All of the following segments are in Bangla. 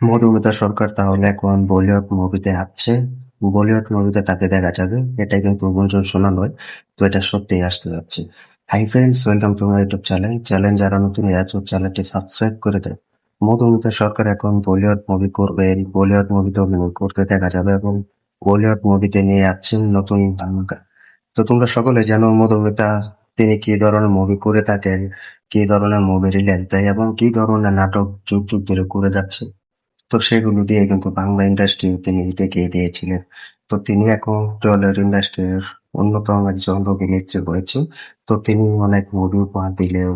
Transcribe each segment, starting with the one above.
মধুমিতা সরকার তাহলে এখন বলিউড মুভিতে আসছে। বলিউড মুভিতে তাকে দেখা যাবে, এটা কিন্তু গুঞ্জন শোনা নয়। তো এটা সত্যিই আসতে যাচ্ছে। Hi friends, welcome to my YouTube channel. Channel যারা নতুন আছে চ্যানেলটি সাবস্ক্রাইব করে দেয়। মধুমিতা সরকার এখন বলিউড মুভি করবেন, বলিউড মুভিতে অভিনয় করতে দেখা যাবে এবং বলিউড মুভিতে নিয়ে আসছেন নতুন ধামাকা। তো তোমরা সকলে জানো মধুমিতা তিনি কি ধরনের মুভি করে থাকেন, কি ধরনের মুভি রিলিজ দেয় এবং কি ধরনের নাটক যুগ যুগ ধরে করে যাচ্ছে। তো সেগুলো দিয়ে কিন্তু বাংলা ইন্ডাস্ট্রি তিনি দেখিয়ে দিয়েছিলেন। তো তিনি এখন টলিউড ইন্ডাস্ট্রির অন্যতম একজন অভিনেত্রী হয়েছে। তো তিনি অনেক মুভি উপহার দিলেও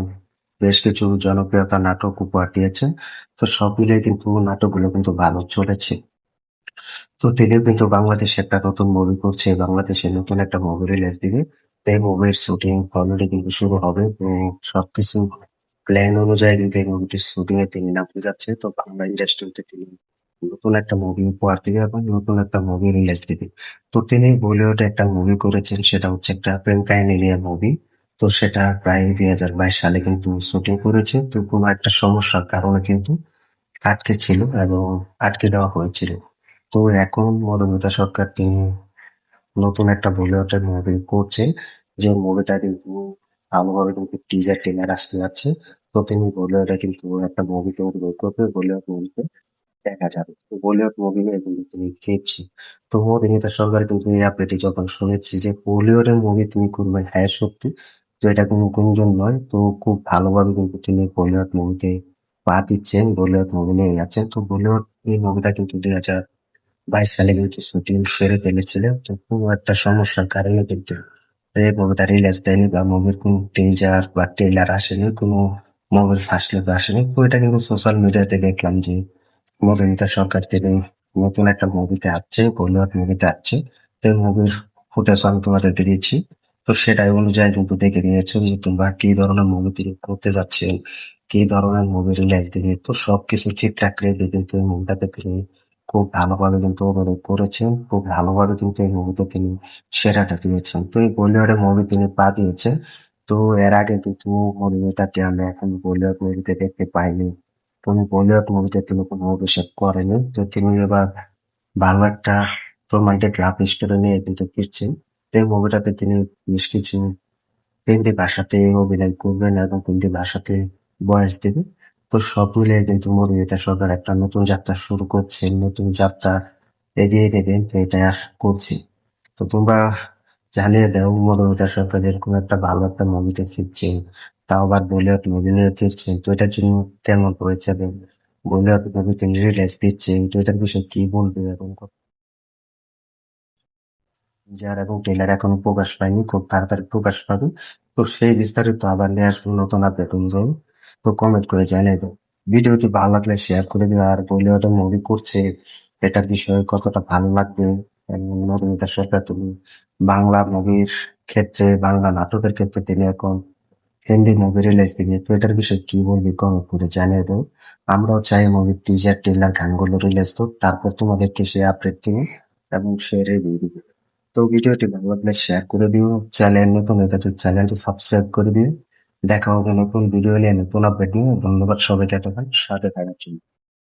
বেশ কিছু জনপ্রিয়তা নাটক উপহার দিয়েছেন। তো সব মিলিয়ে কিন্তু নাটকগুলো কিন্তু ভালো চলেছে। তো তিনিও কিন্তু বাংলাদেশে একটা নতুন মুভি করছে, বাংলাদেশে নতুন একটা মুভি রিলিজ দিবে। তো এই মুভির শুটিং অলরেডি কিন্তু শুরু হবে। তো সবকিছু প্ল্যান অনুযায়ী কিন্তু এই মুভিটির শুটিং এ তিনি নামতে যাচ্ছে। তো বাংলা ইন্ডাস্ট্রিতে তিনি নতুন একটা মুভি উপহার দিবে এবং নতুন একটা মুভি রিলিজ দিবে। তো তিনি বলিউডে একটা মুভি করেছেন, সেটা হচ্ছে একটা প্রেম কাহিনী নিয়ে মুভি। তো সেটা প্রায় 2022 সালে কিন্তু শুটিং করেছে। তো কোনো একটা সমস্যার কারণে কিন্তু আটকে ছিল এবং আটকে দেওয়া হয়েছিল। তো এখন মধুমিতা সরকার তিনি নতুন একটা বলিউডের মুভি করছেন, যে মুভিটা কিন্তু ভালোভাবে কিন্তু টিজার ট্রেলার আসতে যাচ্ছে। তো তিনি বলিউডে কিন্তু একটা মুভিতে অভিনয় করবে, বলিউড মুভিতে দেখা যাবে। তো বলিউড মুভি নিয়ে কিন্তু তিনি ফিরছে। তো মধুমিতা সরকার কিন্তু এই আপডেটটি যখন শুনেছি যে বলিউডের মুভি তিনি করবেন, হ্যাঁ সত্যি। তো এটা কোনো গুঞ্জন নয়। তো খুব ভালোভাবে কিন্তু তিনি বলিউড মুভিতে পা দিচ্ছেন, বলিউড মুভি নিয়ে যাচ্ছেন। তো বলিউড এই মুভিটা কিন্তু 2022 সালে কিন্তু শুটিং সেরে ফেলেছিলেন। তো কোনো একটা সমস্যার কারণে কিন্তু এই মুভিটা রিলিজ দেয়নি বা মুভির কোনো টিজার বা ট্রেলার আসেনি, কোনো মুভির ফার্স্ট লুক আসেনি। তো এটা কিন্তু সোশ্যাল মিডিয়াতে দেখলাম যে মধুমিতা সরকার তিনি নতুন একটা মুভিতে আসছে, বলিউড মুভিতে আসছে। তো এই মুভির ফুটেজ আমি তোমাদেরকে দিচ্ছি। তো সেটাই অনুযায়ী কিন্তু দেখে নিয়েছো যে তোমরা কি ধরনের মুভি তিনি করতে যাচ্ছেন, কি ধরনের মুভি রিলিজ দিবে। তো সবকিছু ঠিকঠাক রেখে কিন্তু এই মুভিটাতে তিনি খুব ভালোভাবে কিন্তু অভিনয় করেছেন, খুব ভালোভাবে কিন্তু এই মুভিতে তিনি সেরাটা দিয়েছেন। তো এই বলিউডের মুভি তিনি পা দিয়েছেন। তো এর আগে কিন্তু মধুমিতাকে আমরা এখন বলিউড মুভিতে দেখতে পাইনি। কোনো বলিউড মুভিতে তিনি কোনো অভিষেক করেনি। তো তিনি এবার ভালো একটা রোমান্টিক লাভ স্টোরি নিয়ে কিন্তু ফিরছেন। তো এই মুভিটাতে তিনি বেশ কিছু হিন্দি ভাষাতে অভিনয় করবেন এবং হিন্দি ভাষাতে ভয়েস দেবে। তো সব মিলিয়ে কিন্তু মধুমিতা সরকার একটা নতুন যাত্রা শুরু করছেন, নতুন যাত্রা এগিয়ে দেবেন, তো এটা আশা করছি। তো তোমরা জানিয়ে দাও মধুমিতা সরকার এরকম একটা ভালো একটা মুভিতে ফিরছেন, তাও আবার বলিউড মুভি নিয়ে ফিরছেন। তো এটার জন্য কেমন হয়েছে এবং বলিউড মুভি তিনি রিলিজ দিচ্ছেন, তো এটার বিষয়ে কি বলবে এবং যার এবং ট্রেলার এখনো প্রকাশ পায়নি, খুব তাড়াতাড়ি প্রকাশ পাবে। তো সেই বিস্তারিত আবার নিয়ে আসবো নতুন আপডেট অনুযায়ী। তো কমেন্ট করে জানিয়ে দাও। ভিডিওটি ভালো লাগলে শেয়ার করে দিও। আর বলিউড মুভি করছে, এটার বিষয়ে কতটা ভালো লাগবে এবং মধুমিতা সরকার তুমি বাংলা মুভির ক্ষেত্রে, বাংলা নাটকের ক্ষেত্রে তিনি এখন হিন্দি মুভি রিলিজ দিবে। তো এটার বিষয়ে কি বলবি কমেন্ট করে জানিয়ে দাও। আমরাও চাই মুভির টিজার ট্রেলার গানগুলো রিলিজ হোক, তারপর তোমাদেরকে সেই আপডেট দিব এবং সেই রিভিউ দিব। তো ভিডিওটি ভালো লাগলে শেয়ার করে দিও। চ্যানেল নতুন হয়ে থাকলে চ্যানেলটি সাবস্ক্রাইব করে দিও। দেখা হবে নতুন ভিডিও নিয়ে, নতুন আপডেট নিয়ে। ধন্যবাদ সবাইকে এতক্ষণ সাথে থাকার জন্য।